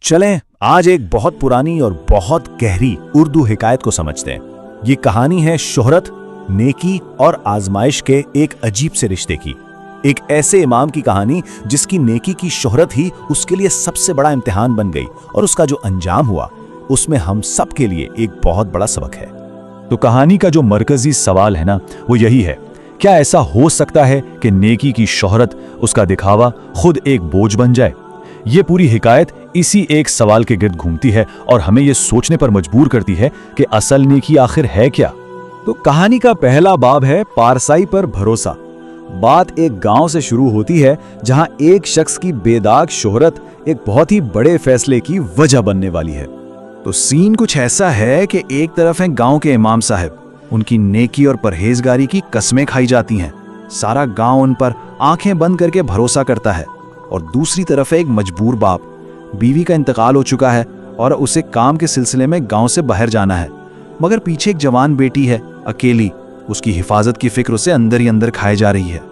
चलें आज एक बहुत पुरानी और बहुत गहरी उर्दू हिकायत को समझते हैं। ये कहानी है शोहरत, नेकी और आजमाइश के एक अजीब से रिश्ते की। एक ऐसे इमाम की कहानी जिसकी नेकी की शोहरत ही उसके लिए सबसे बड़ा इम्तिहान बन गई और उसका जो अंजाम हुआ उसमें हम सब के लिए एक बहुत बड़ा सबक है। तो कहानी का जो मरकजी सवाल है ना, वो यही है, क्या ऐसा हो सकता है कि नेकी की शोहरत, उसका दिखावा खुद एक बोझ बन जाए? ये पूरी हिकायत इसी एक सवाल के गिर्द घूमती है और हमें ये सोचने पर मजबूर करती है कि असल नेकी आखिर है क्या। तो कहानी का पहला बाब है पारसाई पर भरोसा। बात एक गांव से शुरू होती है जहां एक शख्स की बेदाग शोहरत एक बहुत ही बड़े फैसले की वजह बनने वाली है। तो सीन कुछ ऐसा है कि एक तरफ है गांव के इमाम साहब, उनकी नेकी और परहेजगारी की कस्में खाई जाती हैं, सारा गांव उन पर आंखें बंद करके भरोसा करता है। और दूसरी तरफ है एक मजबूर बाप, बीवी का इंतकाल हो चुका है और उसे काम के सिलसिले में गांव से बाहर जाना है, मगर पीछे एक जवान बेटी है, अकेली। उसकी हिफाजत की फिक्र उसे अंदर ही अंदर खाए जा रही है।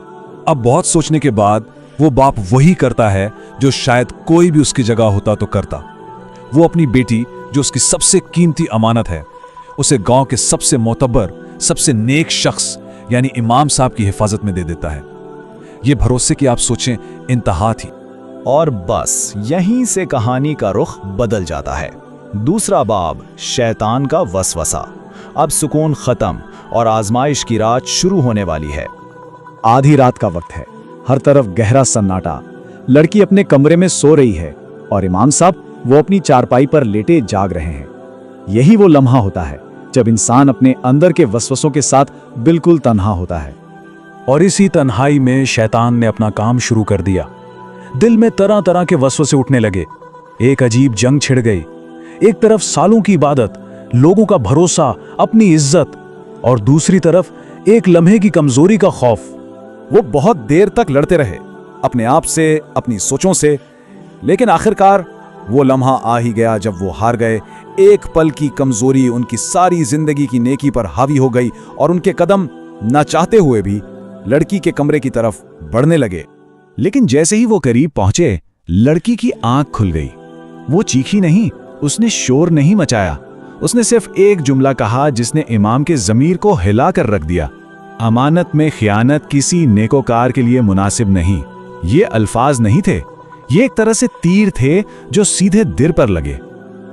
अब बहुत सोचने के बाद वो बाप वही करता है जो शायद कोई भी उसकी जगह होता तो करता। वो अपनी बेटी, जो उसकी सबसे कीमती अमानत है, उसे गांव के सबसे मोतबर, सबसे नेक शख्स यानी इमाम साहब की हिफाजत में दे देता है। ये भरोसे की आप सोचें इंतहा थी। और बस यहीं से कहानी का रुख बदल जाता है। दूसरा बाब, शैतान का वसवसा। अब सुकून खत्म और आजमाइश की रात शुरू होने वाली है। आधी रात का वक्त है, हर तरफ गहरा सन्नाटा। लड़की अपने कमरे में सो रही है और इमाम साहब वो अपनी चारपाई पर लेटे जाग रहे हैं। यही वो लम्हा होता है जब इंसान अपने अंदर के वसवसों के साथ बिल्कुल तन्हा होता है। और इसी तन्हाई में शैतान ने अपना काम शुरू कर दिया। दिल में तरह तरह के वसवसे उठने लगे। एक अजीब जंग छिड़ गई। एक तरफ सालों की इबादत, लोगों का भरोसा, अपनी इज्जत, और दूसरी तरफ एक लम्हे की कमजोरी का खौफ। वो बहुत देर तक लड़ते रहे, अपने आप से, अपनी सोचों से, लेकिन आखिरकार वो लम्हा आ ही गया जब वो हार गए। एक पल की कमजोरी उनकी सारी जिंदगी की नेकी पर हावी हो गई और उनके कदम न चाहते हुए भी लड़की के कमरे की तरफ बढ़ने लगे। लेकिन जैसे ही वो करीब पहुंचे, लड़की की आंख खुल गई। वो चीखी नहीं, उसने शोर नहीं मचाया, उसने सिर्फ एक जुमला कहा जिसने इमाम के ज़मीर को हिला कर रख दिया। अमानत में खियानत किसी नेकोकार के लिए मुनासिब नहीं। ये अल्फाज नहीं थे, ये एक तरह से तीर थे जो सीधे दिल पर लगे।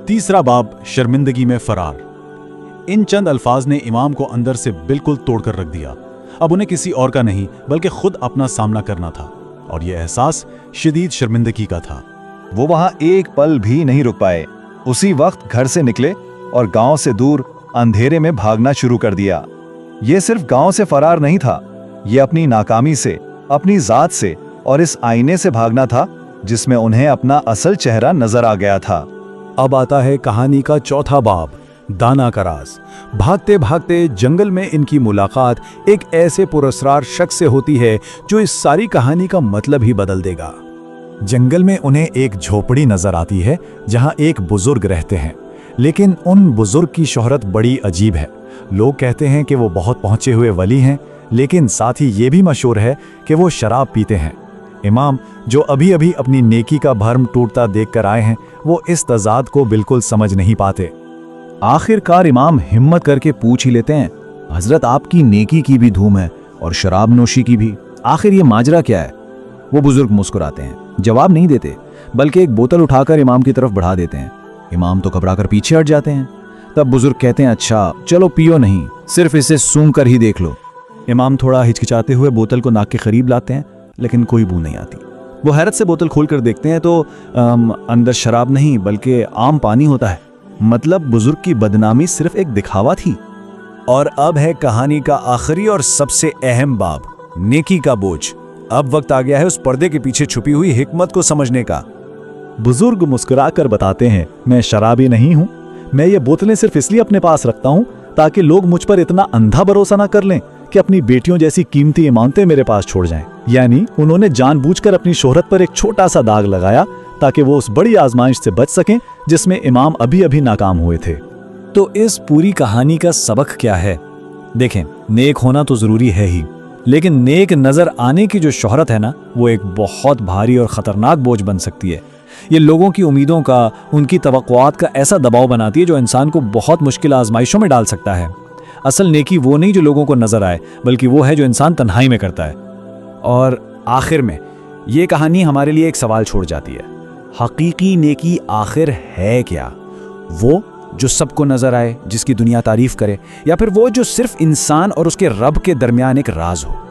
तीसरा बाब, शर्मिंदगी में फरार। इन चंद अल्फाज ने इमाम को अंदर से बिल्कुल तोड़कर रख दिया। अब उन्हें किसी और का नहीं बल्कि खुद अपना सामना करना था, और यह एहसास शदीद शर्मिंदगी का था। वो वहां एक पल भी नहीं रुक पाए। उसी वक्त घर से निकले और गांव से दूर अंधेरे में भागना शुरू कर दिया। ये सिर्फ गांव से फरार नहीं था, ये अपनी नाकामी से, अपनी जात से और इस आईने से भागना था जिसमें उन्हें अपना असल चेहरा नजर आ गया था। अब आता है कहानी का चौथा बाब, दाना का राज। भागते भागते जंगल में इनकी मुलाकात एक ऐसे पुरस्कार शख्स से होती है जो इस सारी कहानी का मतलब ही बदल देगा। जंगल में उन्हें एक झोपड़ी नजर आती है जहां एक बुजुर्ग रहते हैं, लेकिन उन बुजुर्ग की शोहरत बड़ी अजीब है। लोग कहते हैं कि वो बहुत पहुंचे हुए वली हैं, लेकिन साथ ही ये भी मशहूर है कि वो शराब पीते हैं। इमाम, जो अभी अभी अपनी नेकी का भरम टूटता देखकर आए हैं, वो इस तजाद को बिल्कुल समझ नहीं पाते। आखिरकार इमाम हिम्मत करके पूछ ही लेते हैं, हजरत आपकी नेकी की भी धूम है और शराब नोशी की भी, आखिर ये माजरा क्या है? वो बुजुर्ग मुस्कुराते हैं, जवाब नहीं देते, बल्कि एक बोतल उठाकर इमाम की तरफ बढ़ा देते हैं। इमाम तो घबराकर पीछे हट जाते हैं। तब बुजुर्ग कहते हैं, अच्छा चलो पियो नहीं, सिर्फ इसे सूंघ कर ही देख लो। इमाम थोड़ा हिचकिचाते हुए बोतल को नाक के करीब लाते हैं, लेकिन कोई बू नहीं आती। वो हैरत से बोतल खोलकर देखते हैं तो अंदर शराब नहीं बल्कि आम पानी होता है। मतलब बुजुर्ग की बदनामी सिर्फ एक दिखावा थी। और अब है कहानी का आखिरी और सबसे अहम बाब, नेकी का बोझ। अब वक्त आ गया है उस पर्दे के पीछे छुपी हुई हिकमत को समझने का। बुजुर्ग मुस्कुराकर बताते हैं, मैं शराबी नहीं हूं, मैं ये बोतलें सिर्फ इसलिए अपने पास रखता हूं ताकि लोग मुझ पर इतना अंधा भरोसा ना कर लें कि अपनी बेटियों जैसी कीमती इमानतें मेरे पास छोड़ जाएं। यानी उन्होंने जानबूझकर अपनी शोहरत पर एक छोटा सा दाग लगाया ताकि वो उस बड़ी आजमाइश से बच सकें जिसमें इमाम अभी अभी नाकाम हुए थे। तो इस पूरी कहानी का सबक क्या है? देखें, नेक होना तो जरूरी है ही, लेकिन नेक नजर आने की जो शोहरत है ना, वो एक बहुत भारी और खतरनाक बोझ बन सकती है। ये लोगों की उम्मीदों का, उनकी तवक्कुआत का ऐसा दबाव बनाती है जो इंसान को बहुत मुश्किल आजमाइशों में डाल सकता है। असल नेकी वो नहीं जो लोगों को नजर आए, बल्कि वो है जो इंसान तन्हाई में करता है। और आखिर में ये कहानी हमारे लिए एक सवाल छोड़ जाती है, हकीकी नेकी आखिर है क्या? वो जो सबको नजर आए, जिसकी दुनिया तारीफ करे, या फिर वो जो सिर्फ इंसान और उसके रब के दरमियान एक राज हो?